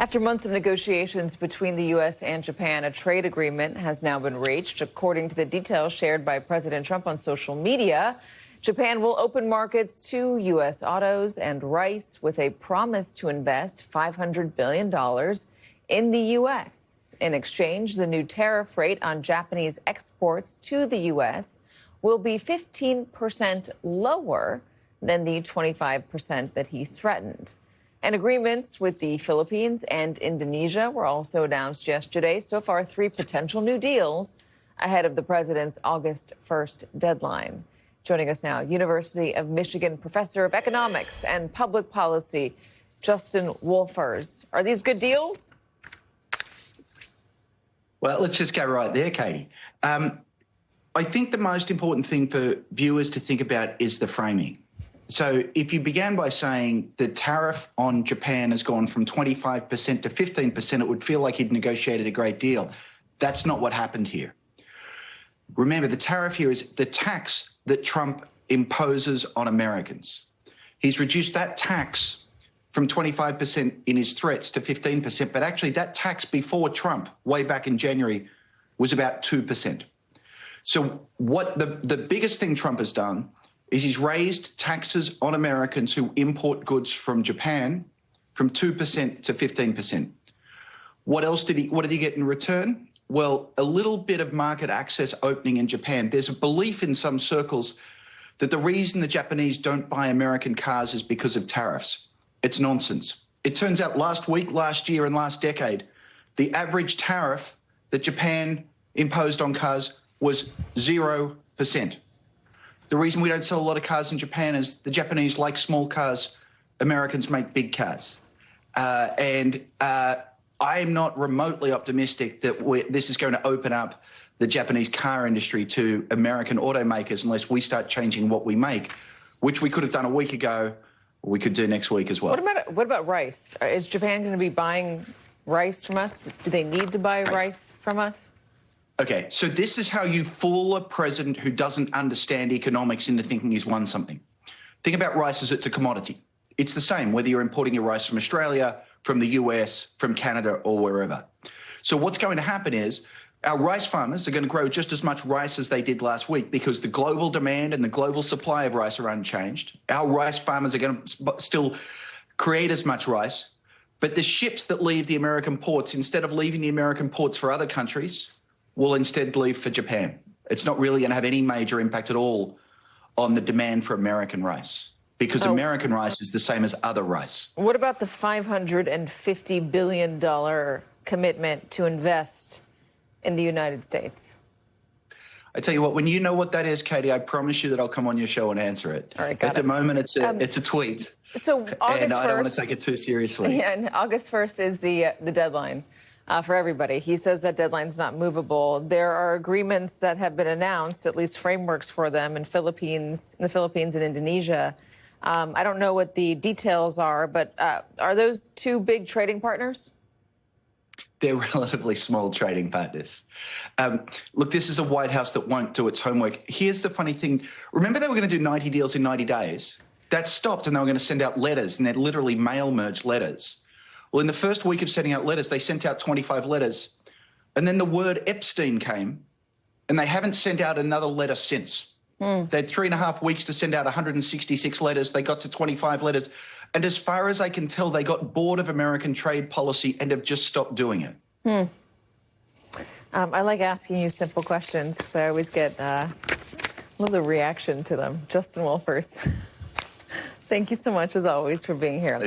After months of negotiations between the U.S. and Japan, a trade agreement has now been reached. According to the details shared by President Trump on social media, Japan will open markets to U.S. autos and rice with a promise to invest $500 billion in the U.S. In exchange, the new tariff rate on Japanese exports to the U.S. will be 15% lower than the 25% that he threatened. And agreements with the Philippines and Indonesia were also announced yesterday. So far, 3 potential new deals ahead of the president's August 1st deadline. Joining us now, University of Michigan professor of economics and public policy, Justin Wolfers. Are these good deals? Well, let's just go right there, Katie. I think the most important thing for viewers to think about is the framing. So if you began by saying the tariff on Japan has gone from 25% to 15%, it would feel like he'd negotiated a great deal. That's not what happened here. Remember, the tariff here is the tax that Trump imposes on Americans. He's reduced that tax from 25% in his threats to 15%, but actually that tax before Trump, way back in January, was about 2%. So what the biggest thing Trump has done is he's raised taxes on Americans who import goods from Japan from 2% to 15%. What did he get in return? Well, a little bit of market access opening in Japan. There's a belief in some circles that the reason the Japanese don't buy American cars is because of tariffs. It's nonsense. It turns out last week, last year, and last decade, the average tariff that Japan imposed on cars was 0%. The reason we don't sell a lot of cars in Japan is the Japanese like small cars, Americans make big cars. I am not remotely optimistic that this is going to open up the Japanese car industry to American automakers unless we start changing what we make, which we could have done a week ago, or we could do next week as well. What about rice? Is Japan going to be buying rice from us? Do they need to buy rice from us? Okay, so this is how you fool a president who doesn't understand economics into thinking he's won something. Think about rice as it's a commodity. It's the same whether you're importing your rice from Australia, from the US, from Canada, or wherever. So what's going to happen is our rice farmers are going to grow just as much rice as they did last week because the global demand and the global supply of rice are unchanged. Our rice farmers are going to still create as much rice, but the ships that leave the American ports, instead of leaving the American ports for other countries, will instead leave for Japan. It's not really going to have any major impact at all on the demand for American rice because American rice is the same as other rice. What about the $550 billion commitment to invest in the United States? I tell you what, when you know what that is, Katie, I promise you that I'll come on your show and answer it. All right, got At the moment, it's a tweet. So August 1st, I don't want to take it too seriously. Yeah, and August 1st is the deadline. For everybody. He says that deadline's not movable. There are agreements that have been announced, at least frameworks for them in the Philippines and Indonesia. I don't know what the details are, but are those 2 big trading partners? They're relatively small trading partners. Look, this is a White House that won't do its homework. Here's the funny thing. Remember they were going to do 90 deals in 90 days? That stopped and they were going to send out letters, and they'd literally mail merge letters. Well, in the first week of sending out letters, they sent out 25 letters. And then the word Epstein came, and they haven't sent out another letter since. They had 3.5 weeks to send out 166 letters. They got to 25 letters. And as far as I can tell, they got bored of American trade policy and have just stopped doing it. I like asking you simple questions because I always get love the reaction to them. Justin Wolfers, thank you so much, as always, for being here.